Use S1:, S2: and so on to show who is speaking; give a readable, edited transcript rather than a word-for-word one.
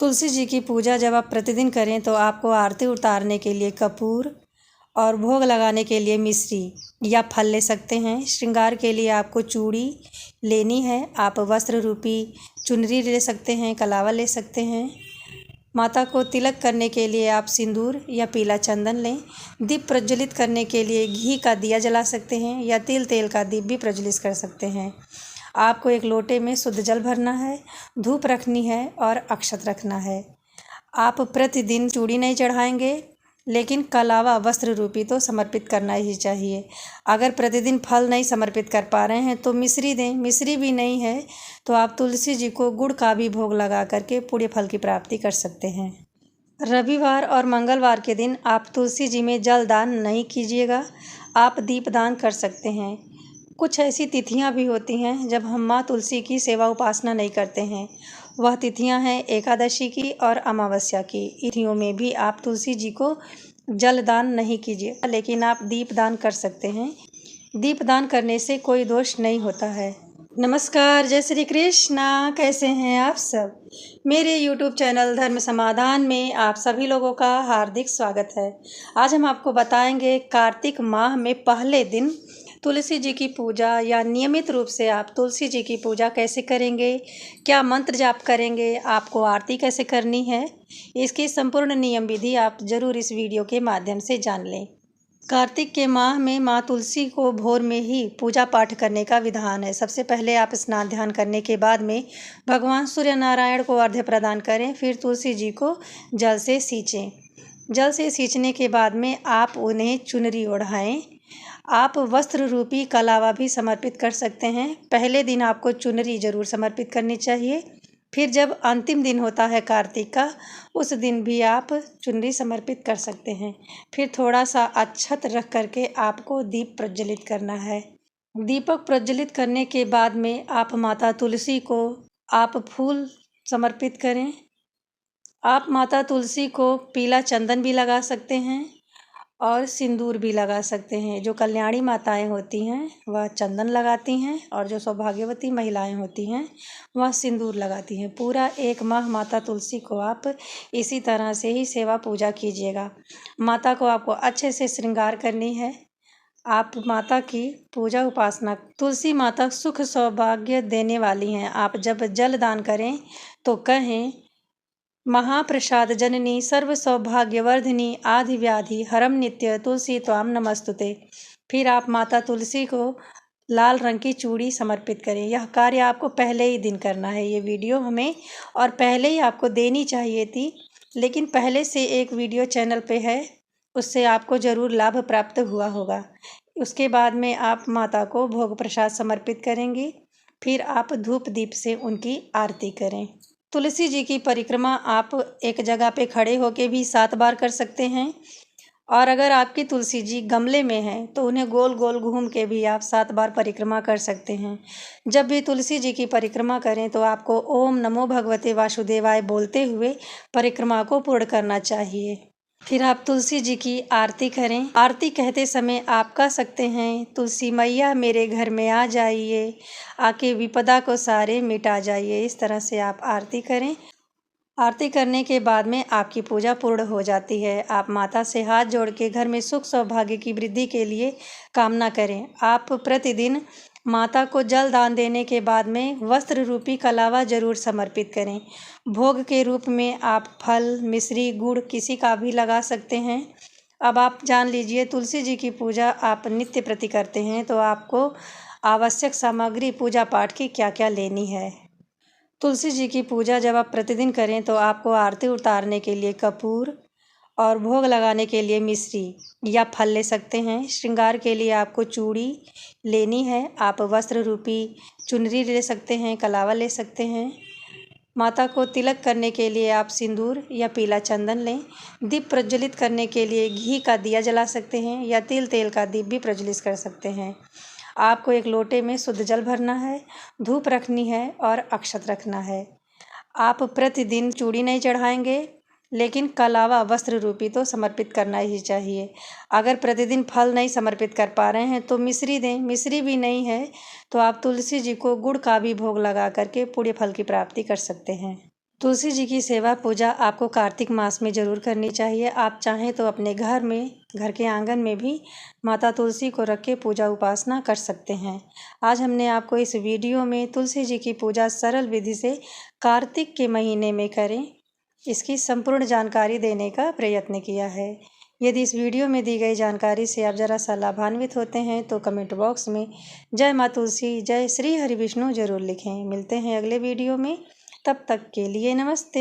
S1: तुलसी जी की पूजा जब आप प्रतिदिन करें तो आपको आरती उतारने के लिए कपूर और भोग लगाने के लिए मिश्री या फल ले सकते हैं। श्रृंगार के लिए आपको चूड़ी लेनी है। आप वस्त्र रूपी चुनरी ले सकते हैं, कलावा ले सकते हैं। माता को तिलक करने के लिए आप सिंदूर या पीला चंदन लें। दीप प्रज्वलित करने के लिए घी का दिया जला सकते हैं या तेल का दीप भी प्रज्वलित कर सकते हैं। आपको एक लोटे में शुद्ध जल भरना है, धूप रखनी है और अक्षत रखना है। आप प्रतिदिन चूड़ी नहीं चढ़ाएंगे, लेकिन कलावा वस्त्र रूपी तो समर्पित करना ही चाहिए। अगर प्रतिदिन फल नहीं समर्पित कर पा रहे हैं तो मिश्री दें। मिश्री भी नहीं है तो आप तुलसी जी को गुड़ का भी भोग लगा करके पुण्य फल की प्राप्ति कर सकते हैं। रविवार और मंगलवार के दिन आप तुलसी जी में जल दान नहीं कीजिएगा, आप दीप दान कर सकते हैं। कुछ ऐसी तिथियां भी होती हैं जब हम माँ तुलसी की सेवा उपासना नहीं करते हैं। वह तिथियां हैं एकादशी की और अमावस्या की। तिथियों में भी आप तुलसी जी को जल दान नहीं कीजिए, लेकिन आप दीप दान कर सकते हैं। दीप दान करने से कोई दोष नहीं होता है। नमस्कार, जय श्री कृष्णा। कैसे हैं आप सब? मेरे YouTube चैनल धर्म समाधान में आप सभी लोगों का हार्दिक स्वागत है। आज हम आपको बताएंगे कार्तिक माह में पहले दिन तुलसी जी की पूजा या नियमित रूप से आप तुलसी जी की पूजा कैसे करेंगे, क्या मंत्र जाप करेंगे, आपको आरती कैसे करनी है, इसकी संपूर्ण नियम विधि आप जरूर इस वीडियो के माध्यम से जान लें। कार्तिक के माह में माँ तुलसी को भोर में ही पूजा पाठ करने का विधान है। सबसे पहले आप स्नान ध्यान करने के बाद में भगवान सूर्य नारायण को अर्घ्य प्रदान करें, फिर तुलसी जी को जल से सींचें। जल से सींचने के बाद में आप उन्हें चुनरी ओढ़ाएं। आप वस्त्र रूपी कलावा भी समर्पित कर सकते हैं। पहले दिन आपको चुनरी जरूर समर्पित करनी चाहिए, फिर जब अंतिम दिन होता है कार्तिक का, उस दिन भी आप चुनरी समर्पित कर सकते हैं। फिर थोड़ा सा अक्षत रख करके आपको दीप प्रज्वलित करना है। दीपक प्रज्वलित करने के बाद में आप माता तुलसी को आप फूल समर्पित करें। आप माता तुलसी को पीला चंदन भी लगा सकते हैं और सिंदूर भी लगा सकते हैं। जो कल्याणी माताएं होती हैं वह चंदन लगाती हैं और जो सौभाग्यवती महिलाएं होती हैं वह सिंदूर लगाती हैं। पूरा एक माह माता तुलसी को आप इसी तरह से ही सेवा पूजा कीजिएगा। माता को आपको अच्छे से श्रृंगार करनी है। आप माता की पूजा उपासना, तुलसी माता सुख सौभाग्य देने वाली हैं। आप जब जल दान करें तो कहें, महाप्रसाद जननी सर्व सौभाग्यवर्धिनी आदि व्याधि हरम नित्य तुलसी त्वाम नमस्तुते। फिर आप माता तुलसी को लाल रंग की चूड़ी समर्पित करें। यह कार्य आपको पहले ही दिन करना है। ये वीडियो हमें और पहले ही आपको देनी चाहिए थी, लेकिन पहले से एक वीडियो चैनल पे है, उससे आपको ज़रूर लाभ प्राप्त हुआ होगा। उसके बाद में आप माता को भोग प्रसाद समर्पित करेंगी। फिर आप धूप दीप से उनकी आरती करें। तुलसी जी की परिक्रमा आप एक जगह पे खड़े होके भी 7 बार कर सकते हैं, और अगर आपकी तुलसी जी गमले में हैं तो उन्हें गोल गोल घूम के भी आप 7 बार परिक्रमा कर सकते हैं। जब भी तुलसी जी की परिक्रमा करें तो आपको ओम नमो भगवते वासुदेवाय बोलते हुए परिक्रमा को पूर्ण करना चाहिए। फिर आप तुलसी जी की आरती करें। आरती कहते समय आप कह सकते हैं, तुलसी मैया मेरे घर में आ जाइए, आके विपदा को सारे मिटा जाइए। इस तरह से आप आरती करें। आरती करने के बाद में आपकी पूजा पूर्ण हो जाती है। आप माता से हाथ जोड़ के घर में सुख सौभाग्य की वृद्धि के लिए कामना करें। आप प्रतिदिन माता को जल दान देने के बाद में वस्त्र रूपी कलावा जरूर समर्पित करें। भोग के रूप में आप फल, मिश्री, गुड़ किसी का भी लगा सकते हैं। अब आप जान लीजिए, तुलसी जी की पूजा आप नित्य प्रति करते हैं तो आपको आवश्यक सामग्री पूजा पाठ की क्या क्या लेनी है। तुलसी जी की पूजा जब आप प्रतिदिन करें तो आपको आरती उतारने के लिए कपूर और भोग लगाने के लिए मिश्री या फल ले सकते हैं। श्रृंगार के लिए आपको चूड़ी लेनी है। आप वस्त्र रूपी चुनरी ले सकते हैं, कलावा ले सकते हैं। माता को तिलक करने के लिए आप सिंदूर या पीला चंदन लें। दीप प्रज्वलित करने के लिए घी का दिया जला सकते हैं या तेल का दीप भी प्रज्वलित कर सकते हैं। आपको एक लोटे में शुद्ध जल भरना है, धूप रखनी है और अक्षत रखना है। आप प्रतिदिन चूड़ी नहीं चढ़ाएंगे, लेकिन कलावा वस्त्र रूपी तो समर्पित करना ही चाहिए। अगर प्रतिदिन फल नहीं समर्पित कर पा रहे हैं तो मिश्री दें। मिश्री भी नहीं है तो आप तुलसी जी को गुड़ का भी भोग लगा करके पुण्य फल की प्राप्ति कर सकते हैं। तुलसी जी की सेवा पूजा आपको कार्तिक मास में ज़रूर करनी चाहिए। आप चाहें तो अपने घर के आंगन में भी माता तुलसी को रख के पूजा उपासना कर सकते हैं। आज हमने आपको इस वीडियो में तुलसी जी की पूजा सरल विधि से कार्तिक के महीने में करें, इसकी संपूर्ण जानकारी देने का प्रयत्न किया है। यदि इस वीडियो में दी गई जानकारी से आप ज़रा सा लाभान्वित होते हैं तो कमेंट बॉक्स में जय माँ तुलसी, जय श्री हरि विष्णु ज़रूर लिखें। मिलते हैं अगले वीडियो में, तब तक के लिए नमस्ते।